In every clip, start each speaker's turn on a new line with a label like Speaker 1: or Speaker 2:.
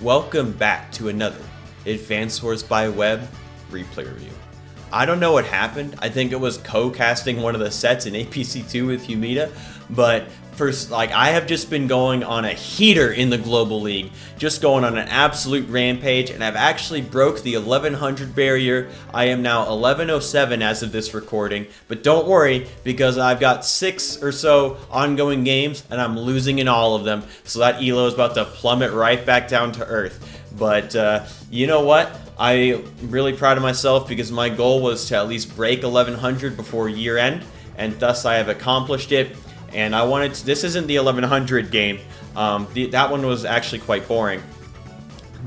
Speaker 1: Welcome back to another Advanced Wars by Web replay review. I don't know what happened. I think it was co-casting one of the sets in APC2 with Humida, but first, I have just been going on a heater in the Global League, just going on an absolute rampage, and I've actually broke the 1100 barrier. I am now 1107 as of this recording, but don't worry because I've got 6 or so ongoing games and I'm losing in all of them, so that elo is about to plummet right back down to earth. But you know what? I'm really proud of myself because my goal was to at least break 1100 before year end, and thus I have accomplished it. And I wanted to, this isn't the 1100 game, that one was actually quite boring.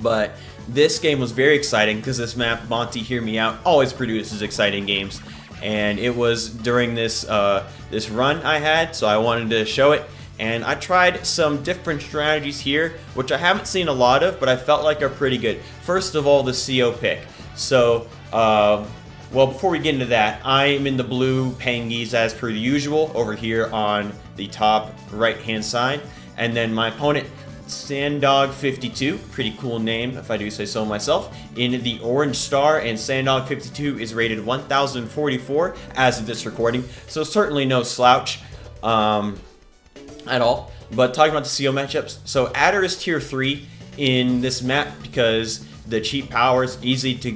Speaker 1: But this game was very exciting because this map, Monty Hear Me Out, always produces exciting games. And it was during this, this run I had, so I wanted to show it. And I tried some different strategies here, which I haven't seen a lot of, but I felt like are pretty good. First of all, the CO pick. So, well, before we get into that, I'm in the blue Pangies as per usual over here on the top right-hand side. And then my opponent, Sandog52, pretty cool name if I do say so myself, in the orange star, and Sandog52 is rated 1044 as of this recording, so certainly no slouch at all. But talking about the CO matchups, so Adder is tier 3 in this map because the cheap power is easy to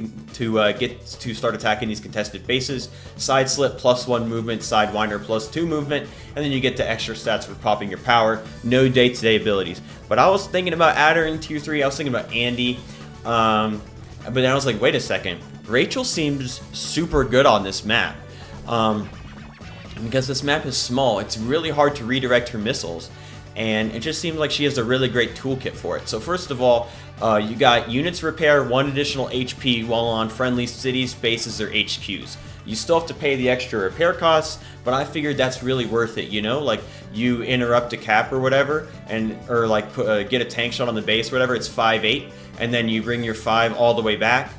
Speaker 1: get to start attacking these contested bases. Sideslip +1 movement, Sidewinder +2 movement, and then you get the extra stats for popping your power. No day-to-day abilities. But I was thinking about Adder in tier 3, I was thinking about Andy, but then I was like, wait a second, Rachel seems super good on this map. Because this map is small, it's really hard to redirect her missiles, and it just seems like she has a really great toolkit for it. So first of all, you got units repair 1 additional HP while on friendly cities, bases, or HQs. You still have to pay the extra repair costs, but I figured that's really worth it, you know? Like, you interrupt a cap or whatever, and or like get a tank shot on the base or whatever, it's 5-8, and then you bring your 5 all the way back.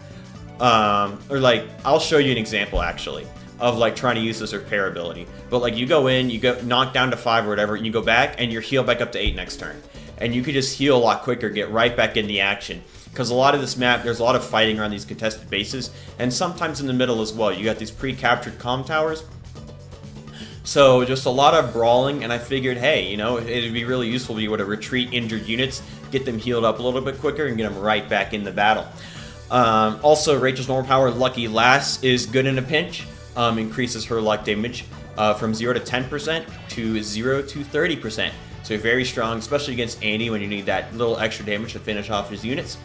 Speaker 1: Or like, I'll show you an example actually of like trying to use this repair ability. But like, you go in, you go knock down to 5 or whatever, and you go back and you're healed back up to 8 next turn. And you could just heal a lot quicker, get right back in the action. Because a lot of this map, there's a lot of fighting around these contested bases, and sometimes in the middle as well. You got these pre-captured comm towers. So just a lot of brawling, and I figured, hey, you know, it'd be really useful to be able to retreat injured units, get them healed up a little bit quicker, and get them right back in the battle. Also, Rachel's normal power, Lucky Lass, is good in a pinch. Increases her luck damage from 0 to 10% to 0 to 30%. So very strong, especially against Andy when you need that little extra damage to finish off his units.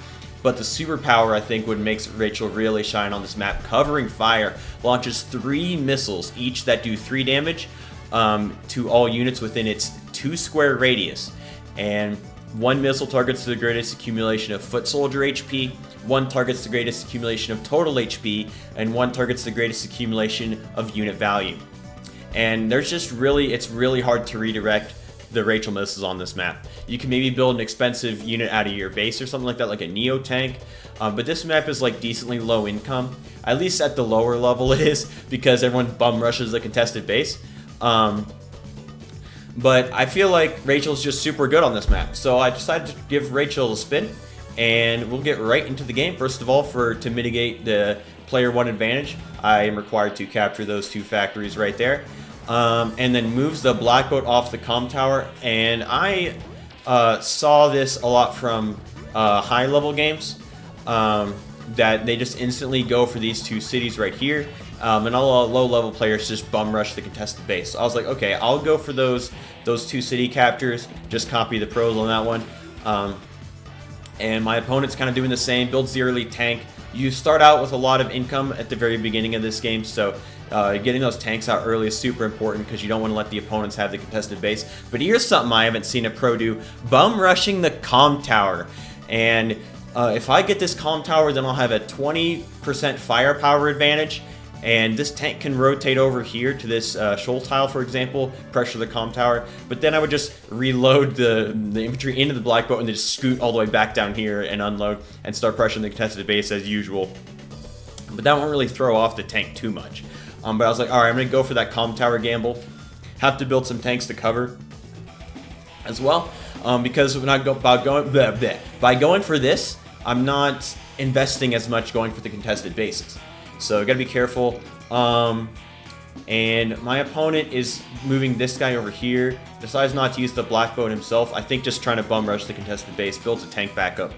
Speaker 1: But the superpower, I think, would make Rachel really shine on this map. Covering Fire launches 3 missiles, each that do 3 damage to all units within its 2 square radius. And 1 missile targets the greatest accumulation of foot soldier HP, 1 targets the greatest accumulation of total HP, and 1 targets the greatest accumulation of unit value. And there's just really, it's really hard to redirect the Rachel missiles on this map. You can maybe build an expensive unit out of your base or something like that, like a Neo tank, but this map is like decently low income, at least at the lower level it is, because everyone bum rushes the contested base. But I feel like Rachel's just super good on this map, so I decided to give Rachel a spin, and we'll get right into the game. First of all, to mitigate the player 1 advantage, I am required to capture those 2 factories right there. And then moves the black boat off the comm tower, and I saw this a lot from high level games, that they just instantly go for these 2 cities right here, and all low level players just bum rush the contested base. So I was like, okay, I'll go for those 2 city captures, just copy the pros on that one. And my opponent's kind of doing the same, builds the early tank. You start out with a lot of income at the very beginning of this game, so getting those tanks out early is super important because you don't want to let the opponents have the contested base. But here's something I haven't seen a pro do: bum rushing the comm tower. And if I get this comm tower, then I'll have a 20% firepower advantage. And this tank can rotate over here to this shoal tile, for example, pressure the comm tower. But then I would just reload the infantry into the black boat and then just scoot all the way back down here and unload and start pressuring the contested base as usual. But that won't really throw off the tank too much. But I was like, alright, I'm going to go for that comm tower gamble. Have to build some tanks to cover as well. because when I go by going for this, I'm not investing as much going for the contested bases. So gotta be careful. And my opponent is moving this guy over here. Decides not to use the black boat himself. I think just trying to bum rush the contested base, builds a tank back up.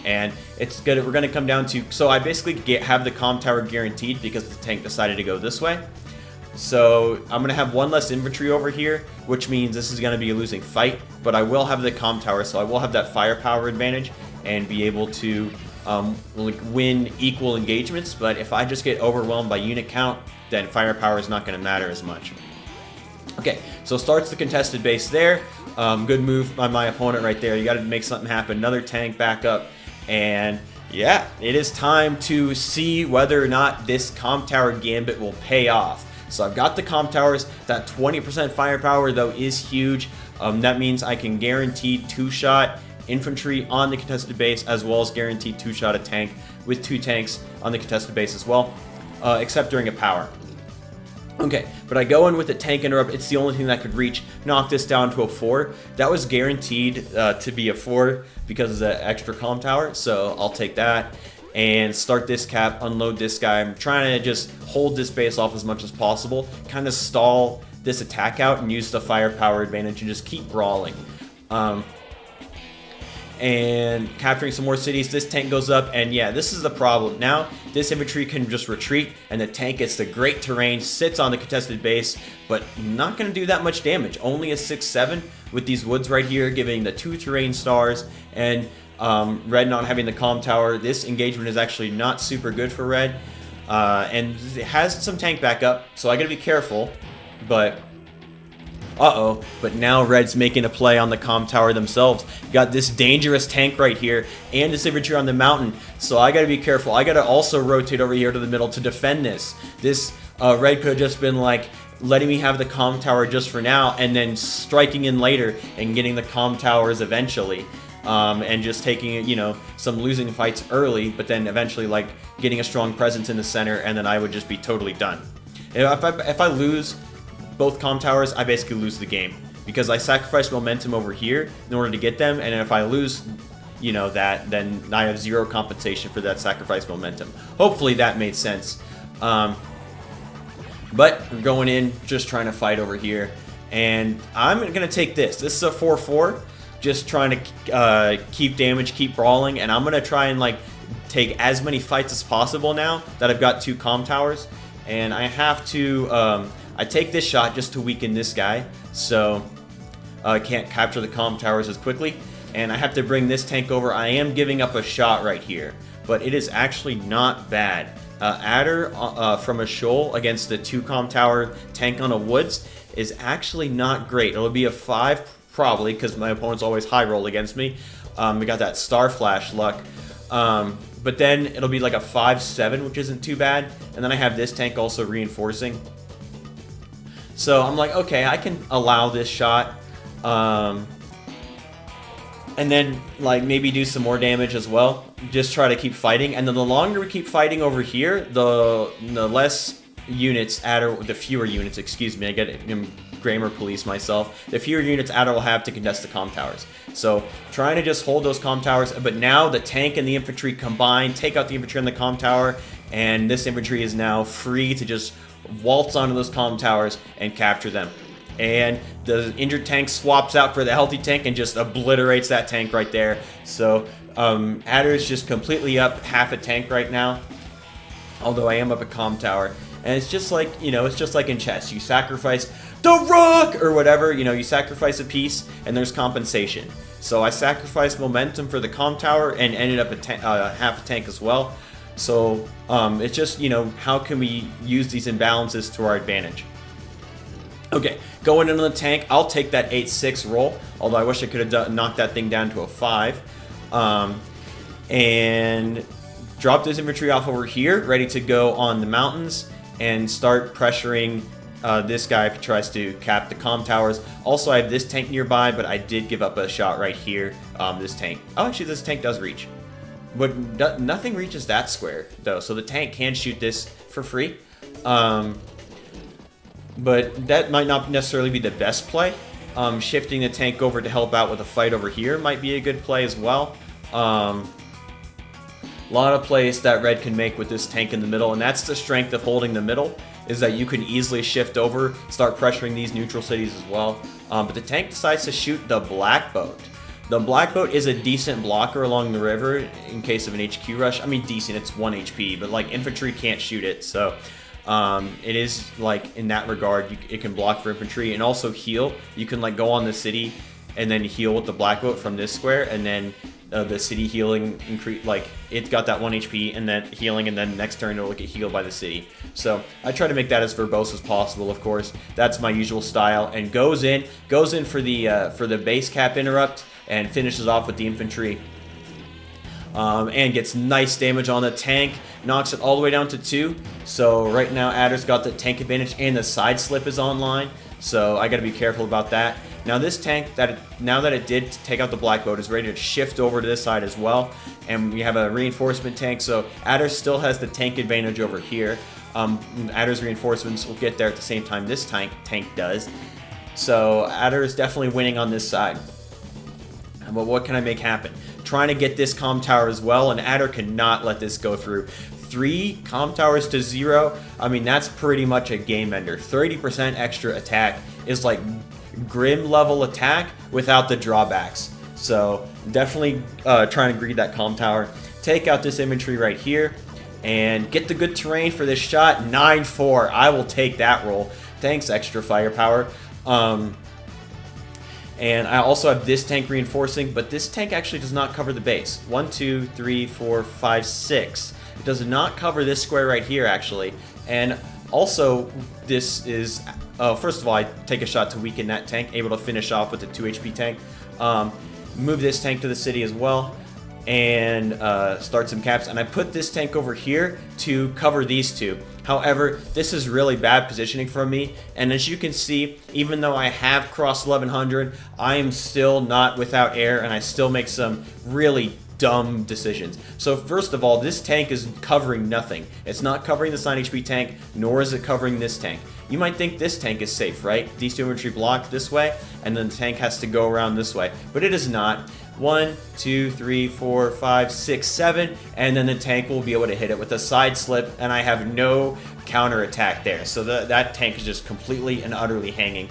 Speaker 1: And it's good. We're gonna come down to, so I basically have the comm tower guaranteed because the tank decided to go this way. So I'm gonna have one less infantry over here, which means this is gonna be a losing fight. But I will have the comm tower, so I will have that firepower advantage and be able to like win equal engagements. But if I just get overwhelmed by unit count, then firepower is not going to matter as much. Okay, so starts the contested base there. Good move by my opponent right there. You got to make something happen. Another tank back up. And yeah, it is time to see whether or not this comm tower gambit will pay off. So I've got the comm towers. That 20% firepower, though, is huge. That means I can guarantee 2-shot infantry on the contested base, as well as guaranteed 2-shot a tank with 2 tanks on the contested base as well. Except during a power. Okay, but I go in with a tank interrupt. It's the only thing that could reach, knock this down to a 4. That was guaranteed to be a 4 because of the extra comm tower, so I'll take that and start this cap, unload this guy. I'm trying to just hold this base off as much as possible, kind of stall this attack out and use the firepower advantage and just keep brawling. And capturing some more cities. This tank goes up, and yeah, this is the problem. Now, this infantry can just retreat, and the tank gets the great terrain, sits on the contested base, but not going to do that much damage. Only a 6-7 with these woods right here, giving the 2 terrain stars, and Red not having the comm tower. This engagement is actually not super good for Red, and it has some tank backup, so I got to be careful, but... Uh-oh, but now Red's making a play on the comm tower themselves. Got this dangerous tank right here and this infantry on the mountain, so I gotta be careful. I gotta also rotate over here to the middle to defend this. This Red could have just been like letting me have the comm tower just for now and then striking in later and getting the comm towers eventually. And just taking, you know, some losing fights early, but then eventually like getting a strong presence in the center, and then I would just be totally done. If I lose both comm towers, I basically lose the game because I sacrifice momentum over here in order to get them, and if I lose, you know, that, then I have 0 compensation for that sacrifice momentum. Hopefully that made sense. But we're going in, just trying to fight over here, and I'm gonna take this. This is a 4-4, just trying to keep damage, keep brawling, and I'm gonna try and like take as many fights as possible now that I've got 2 comm towers, and I have to. I take this shot just to weaken this guy, so I can't capture the comm towers as quickly. And I have to bring this tank over. I am giving up a shot right here, but it is actually not bad. Adder from a shoal against the 2 comm tower tank on a woods is actually not great. It'll be a 5 probably because my opponent's always high roll against me. We got that star flash luck. But then it'll be like a 5-7, which isn't too bad. And then I have this tank also reinforcing. So I'm like, okay, I can allow this shot, and then like maybe do some more damage as well. Just try to keep fighting, and then the longer we keep fighting over here, the less units Adder, the fewer units, excuse me, I get grammar police myself. The fewer units Adder will have to contest the comm towers. So trying to just hold those comm towers, but now the tank and the infantry combine, take out the infantry on the comm tower, and this infantry is now free to just waltz onto those comm towers and capture them. And the injured tank swaps out for the healthy tank and just obliterates that tank right there. So Adder is just completely up half a tank right now, although I am up a comm tower. And it's just like, you know, it's just like in chess. You sacrifice the rook or whatever, you know, you sacrifice a piece and there's compensation. So I sacrificed momentum for the comm tower and ended up half a tank as well. So it's just, you know, how can we use these imbalances to our advantage? Okay, going into the tank, I'll take that 8-6 roll, although I wish I could have knocked that thing down to a 5. And drop this infantry off over here, ready to go on the mountains, and start pressuring this guy if he tries to cap the comm towers. Also, I have this tank nearby, but I did give up a shot right here. This tank. Oh, actually, this tank does reach. But nothing reaches that square, though, so the tank can shoot this for free. But that might not necessarily be the best play. shifting the tank over to help out with a fight over here might be a good play as well. A lot of plays that red can make with this tank in the middle, and that's the strength of holding the middle, is that you can easily shift over, start pressuring these neutral cities as well. But the tank decides to shoot the black boat. The black boat is a decent blocker along the river in case of an HQ rush. I mean, decent, it's 1 HP, but like infantry can't shoot it, so it is like in that regard, it can block for infantry and also heal. You can like go on the city and then heal with the black boat from this square, and then the city healing increase, like it's got that 1 HP and then healing, and then next turn it'll get healed by the city. So I try to make that as verbose as possible. Of course, that's my usual style, and goes in for the base cap interrupt and finishes off with the infantry. And gets nice damage on the tank, knocks it all the way down to 2. So right now Adder's got the tank advantage, and the side slip is online, so I gotta be careful about that. Now this tank, now that it did take out the black boat, is ready to shift over to this side as well, and we have a reinforcement tank, so Adder still has the tank advantage over here. Adder's reinforcements will get there at the same time this tank does, so Adder is definitely winning on this side. But what can I make happen? Trying to get this comm tower as well, and Adder cannot let this go through. 3 comm towers to 0, I mean, that's pretty much a game ender. 30% extra attack is like Grim level attack without the drawbacks. So definitely trying to greed that comm tower. Take out this infantry right here and get the good terrain for this shot. 9-4, I will take that roll. Thanks, extra firepower. And I also have this tank reinforcing, but this tank actually does not cover the base. 1, 2, 3, 4, 5, 6. It does not cover this square right here, actually. And also, this is, first of all, I take a shot to weaken that tank, able to finish off with the 2 HP tank. Move this tank to the city as well, and start some caps. And I put this tank over here to cover these 2. However, this is really bad positioning from me, and as you can see, even though I have crossed 1100, I am still not without air, and I still make some really dumb decisions. So first of all, this tank is covering nothing. It's not covering this 9 HP tank, nor is it covering this tank. You might think this tank is safe, right? These 2 infantry block this way, and then the tank has to go around this way, but it is not. 1, 2, 3, 4, 5, 6, 7, and then the tank will be able to hit it with a side slip, and I have no counter attack there. So that tank is just completely and utterly hanging.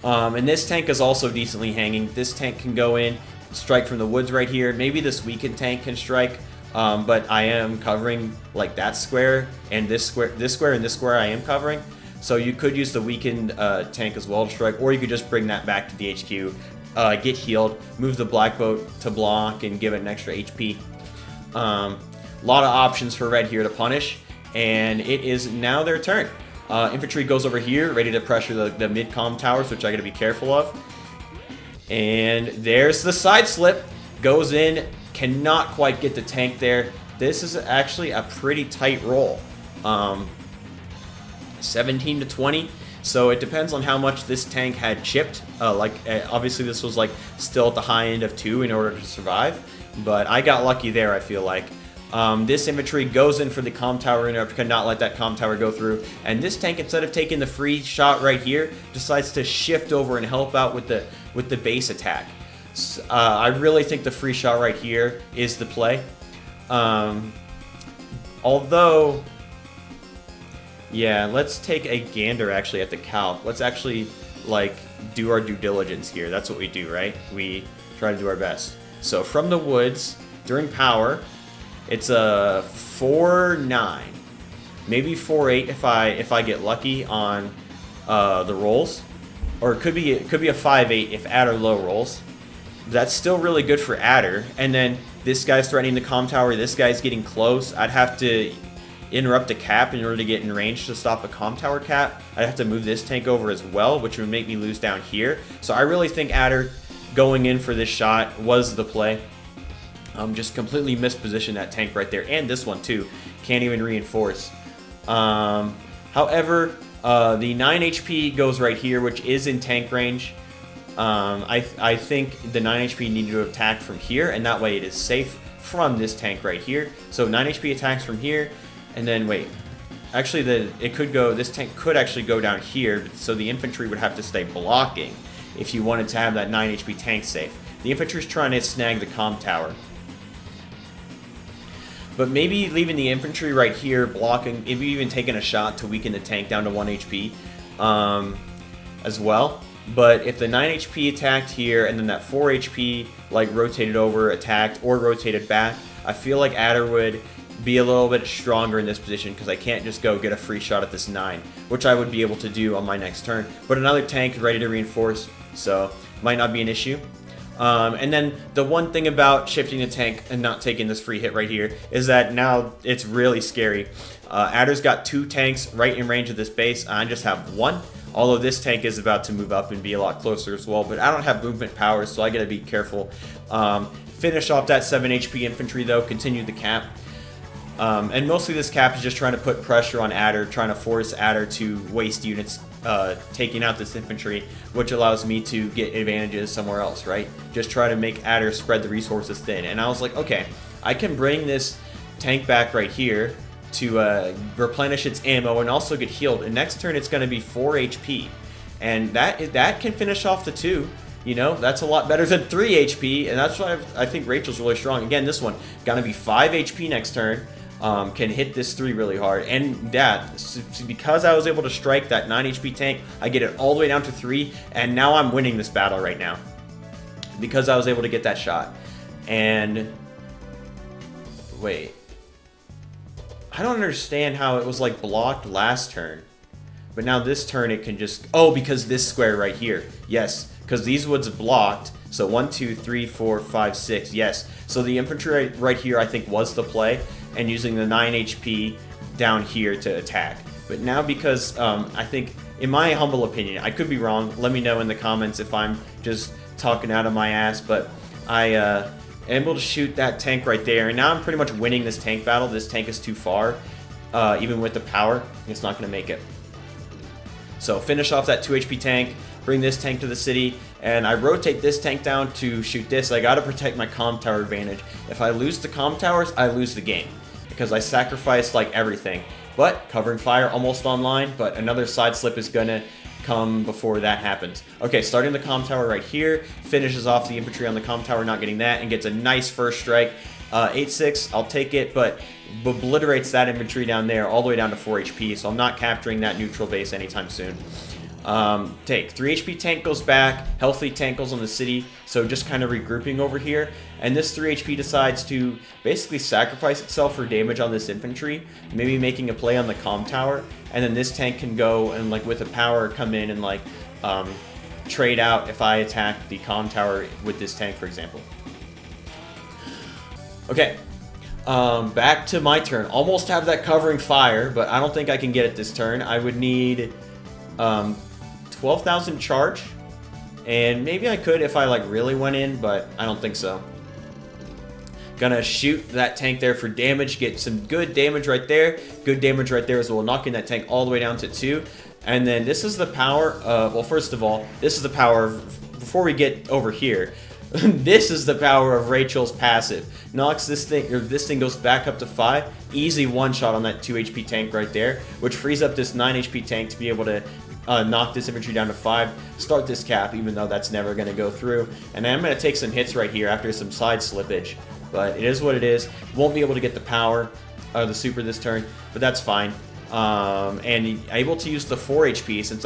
Speaker 1: And this tank is also decently hanging. This tank can go in, strike from the woods right here. Maybe this weakened tank can strike, but I am covering like that square and this square and this square I am covering. So you could use the weakened tank as well to strike, or you could just bring that back to the HQ. Get healed, move the black boat to block, and give it an extra HP. A lot of options for red here to punish, and it is now their turn. Infantry goes over here, ready to pressure the mid-comm towers, which I gotta be careful of. And there's the side slip. Goes in, cannot quite get the tank there. This is actually a pretty tight roll. 17 to 20. So it depends on how much this tank had chipped. Obviously this was like still at the high end of 2 in order to survive, but I got lucky there, I feel like. This infantry goes in for the comm tower interrupt, could not let that comm tower go through, and this tank, instead of taking the free shot right here, decides to shift over and help out with the base attack. I really think the free shot right here is the play. Although, yeah, let's take a gander actually at the calc. Let's actually like do our due diligence here. That's what we do, right? We try to do our best. So from the woods during power, it's a 4-9, maybe 4-8 if I get lucky on the rolls, or it could be a 5-8 if Adder low rolls. That's still really good for Adder. And then this guy's threatening the comm tower. This guy's getting close. I'd have to interrupt a cap in order to get in range to stop a comm tower cap. I'd have to move this tank over as well, which would make me lose down here. So I really think Adder going in for this shot was the play. Just completely mispositioned that tank right there, and this one too. Can't even reinforce. However, the 9 HP goes right here, which is in tank range. I think the 9 HP needed to attack from here, and that way it is safe from this tank right here. So 9 HP attacks from here. And then, wait, actually, this tank could actually go down here, so the infantry would have to stay blocking if you wanted to have that 9 HP tank safe. The infantry's trying to snag the comm tower. But maybe leaving the infantry right here blocking, maybe even taking a shot to weaken the tank down to 1 HP as well. But if the 9 HP attacked here and then that 4 HP like rotated over, attacked, or rotated back, I feel like Adder would be a little bit stronger in this position because I can't just go get a free shot at this 9, which I would be able to do on my next turn. But another tank is ready to reinforce, so might not be an issue. And then the one thing about shifting the tank and not taking this free hit right here is that now it's really scary. Adder's got 2 tanks right in range of this base. I just have 1. Although this tank is about to move up and be a lot closer as well, but I don't have movement powers, so I gotta be careful. Finish off that 7 HP infantry though, continue the cap. And mostly this cap is just trying to put pressure on Adder, trying to force Adder to waste units taking out this infantry, which allows me to get advantages somewhere else, right? Just try to make Adder spread the resources thin. And I was like, okay, I can bring this tank back right here to replenish its ammo and also get healed. And next turn it's going to be 4 HP. And that can finish off the 2. You know, that's a lot better than 3 HP, and that's why I think Rachel's really strong. Again, this one, gonna be 5 HP next turn, can hit this 3 really hard. And because I was able to strike that 9 HP tank, I get it all the way down to 3, and now I'm winning this battle right now. Because I was able to get that shot. And, wait. I don't understand how it was, like, blocked last turn. But now this turn it can just, oh, because this square right here, yes. Because these woods blocked, so 1, 2, 3, 4, 5, 6, yes. So the infantry right here, I think, was the play, and using the 9 HP down here to attack. But now because, I think, in my humble opinion, I could be wrong, let me know in the comments if I'm just talking out of my ass, but I am able to shoot that tank right there, and now I'm pretty much winning this tank battle. This tank is too far, even with the power, it's not going to make it. So finish off that 2 HP tank, bring this tank to the city, and I rotate this tank down to shoot this. I gotta protect my comm tower advantage. If I lose the comm towers, I lose the game, because I sacrificed like everything. But covering fire almost online, but another side slip is gonna come before that happens. Okay, starting the comm tower right here, finishes off the infantry on the comm tower, not getting that, and gets a nice first strike. 8-6, I'll take it, but obliterates that infantry down there all the way down to 4 HP, so I'm not capturing that neutral base anytime soon. Take 3 HP tank goes back, healthy tank goes on the city, so just kind of regrouping over here, and this 3 HP decides to basically sacrifice itself for damage on this infantry, maybe making a play on the comm tower, and then this tank can go and like with a power come in and like trade out if I attack the comm tower with this tank, for example. Okay, back to my turn. Almost have that covering fire, but I don't think I can get it this turn. I would need 12,000 charge, and maybe I could if I like really went in, but I don't think so. Gonna shoot that tank there for damage, get some good damage right there, good damage right there as well, knocking that tank all the way down to 2. And then this is the power of, well, first of all, this is the power of, before we get over here, this is the power of Rachel's passive. Knocks this thing, or this thing goes back up to 5. Easy one-shot on that 2 HP tank right there, which frees up this 9 HP tank to be able to knock this infantry down to 5. Start this cap, even though that's never going to go through. And I'm going to take some hits right here after some side slippage. But it is what it is. Won't be able to get the power, the super this turn, but that's fine. And able to use the 4 HP since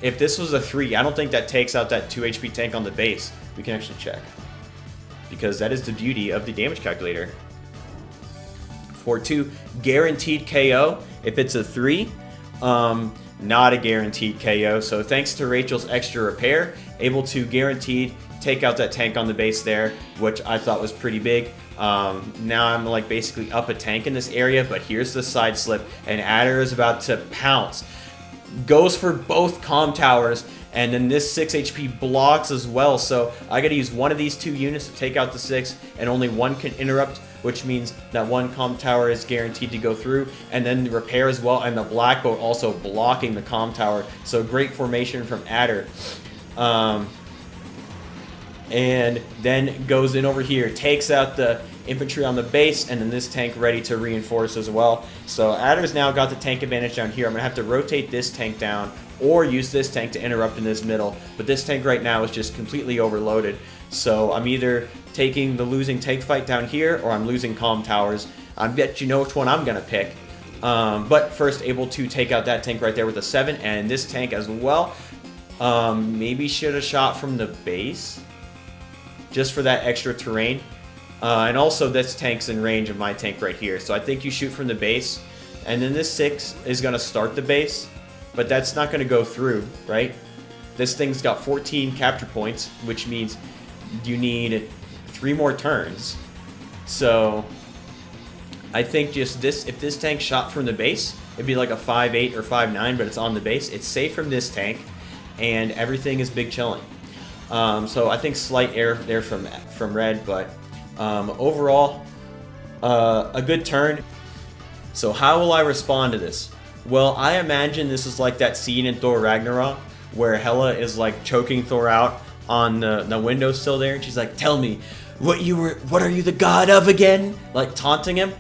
Speaker 1: if this was a 3, I don't think that takes out that 2 HP tank on the base. We can actually check, because that is the beauty of the damage calculator. For 2, guaranteed KO. If it's a 3, not a guaranteed KO. So thanks to Rachel's extra repair, able to guaranteed take out that tank on the base there, which I thought was pretty big. Now I'm like basically up a tank in this area, but here's the side slip, and Adder is about to pounce. Goes for both comm towers, and then this 6 HP blocks as well, so I gotta use one of these 2 units to take out the 6, and only one can interrupt, which means that one comm tower is guaranteed to go through, and then the repair as well, and the black boat also blocking the comm tower, so great formation from Adder. And then goes in over here, takes out the infantry on the base, and then this tank ready to reinforce as well. So Adder's now got the tank advantage down here. I'm going to have to rotate this tank down or use this tank to interrupt in this middle. But this tank right now is just completely overloaded. So I'm either taking the losing tank fight down here, or I'm losing calm towers. I bet you know which one I'm going to pick. But first, able to take out that tank right there with a 7, and this tank as well. Maybe should have shot from the base, just for that extra terrain. And also, this tank's in range of my tank right here. So I think you shoot from the base, and then this 6 is going to start the base, but that's not going to go through, right? This thing's got 14 capture points, which means you need 3 more turns. So I think just this, if this tank shot from the base, it'd be like a 5-8 or 5-9, but it's on the base. It's safe from this tank, and everything is big chilling. So I think slight error there from red, but overall, a good turn. So how will I respond to this? Well, I imagine this is like that scene in Thor Ragnarok where Hela is like choking Thor out on the windowsill there, and she's like, "Tell me, what are you the god of again?" Like taunting him.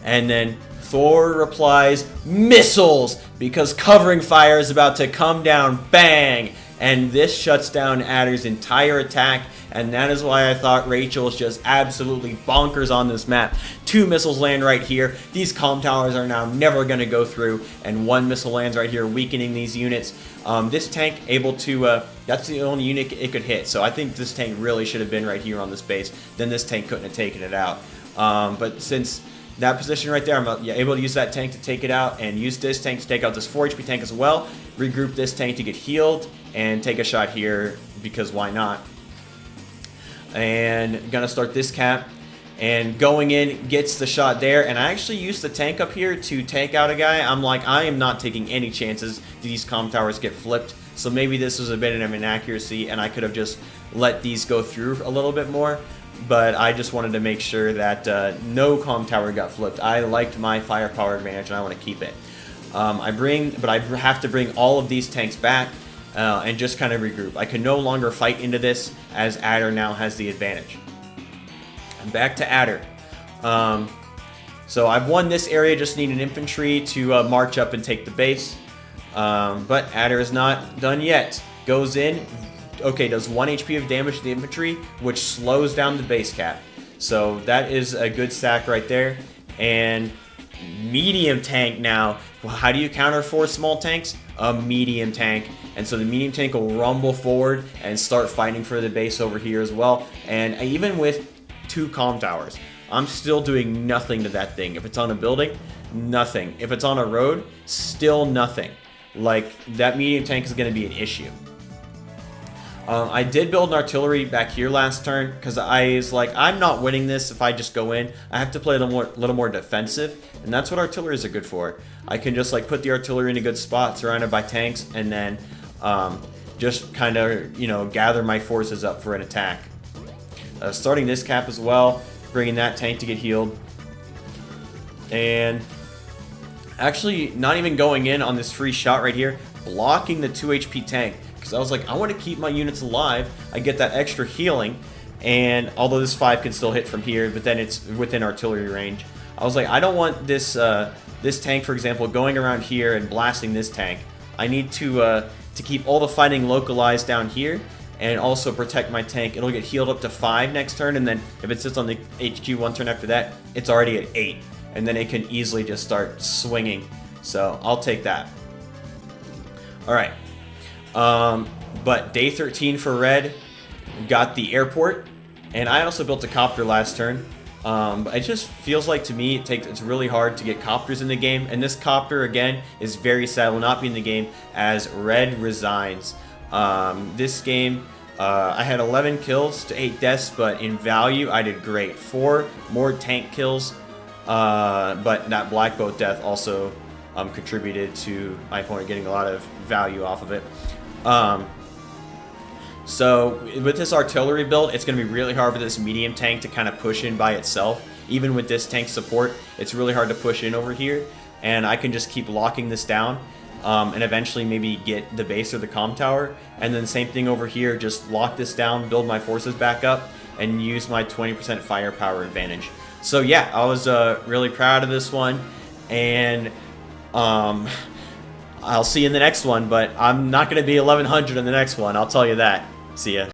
Speaker 1: And then Thor replies, "Missiles!" because covering fire is about to come down. Bang! And this shuts down Adder's entire attack, and that is why I thought Rachel is just absolutely bonkers on this map. 2 missiles land right here. These calm towers are now never going to go through, and 1 missile lands right here, weakening these units. This tank able to, that's the only unit it could hit, so I think this tank really should have been right here on this base. Then this tank couldn't have taken it out. But since that position right there, I'm able to use that tank to take it out, and use this tank to take out this 4 HP tank as well. Regroup this tank to get healed, and take a shot here, because why not? And gonna start this cap, and going in, gets the shot there, and I actually used the tank up here to take out a guy. I'm like, I am not taking any chances these comm towers get flipped, so maybe this was a bit of an inaccuracy, and I could have just let these go through a little bit more. But I just wanted to make sure that no comm tower got flipped. I liked my firepower advantage, and I want to keep it. But I have to bring all of these tanks back and just kind of regroup. I can no longer fight into this, as Adder now has the advantage. And back to Adder. So I've won this area, just need an infantry to march up and take the base. But Adder is not done yet. Goes in. Okay, does 1 HP of damage to the infantry, which slows down the base cap. So that is a good stack right there. And medium tank now. Well, how do you counter 4 small tanks? A medium tank. And so the medium tank will rumble forward and start fighting for the base over here as well. And even with 2 comm towers, I'm still doing nothing to that thing. If it's on a building, nothing. If it's on a road, still nothing. Like, that medium tank is going to be an issue. I did build an artillery back here last turn, because I was like, I'm not winning this if I just go in. I have to play a little more defensive, and that's what artilleries are good for. I can just like put the artillery in a good spot, surrounded by tanks, and then just kind of, you know, gather my forces up for an attack. Starting this cap as well, bringing that tank to get healed. And actually not even going in on this free shot right here, blocking the 2 HP tank. Because I was like, I want to keep my units alive. I get that extra healing, and although this 5 can still hit from here, but then it's within artillery range. I was like, I don't want this this tank, for example, going around here and blasting this tank. I need to keep all the fighting localized down here, and also protect my tank. It'll get healed up to 5 next turn, and then if it sits on the HQ 1 turn after that, it's already at 8, and then it can easily just start swinging. So I'll take that. All right. But day 13 for red, got the airport, and I also built a copter last turn. It just feels like to me it's really hard to get copters in the game, and this copter again is very sad will not be in the game as red resigns. This game I had 11 kills to 8 deaths, but in value I did great. 4 more tank kills, but that black boat death also contributed to my opponent getting a lot of value off of it. So with this artillery build, it's going to be really hard for this medium tank to kind of push in by itself. Even with this tank support, it's really hard to push in over here, and I can just keep locking this down, and eventually maybe get the base or the comm tower, and then same thing over here, just lock this down, build my forces back up, and use my 20% firepower advantage. So yeah, I was really proud of this one, and I'll see you in the next one, but I'm not going to be 1100 in the next one, I'll tell you that. See ya.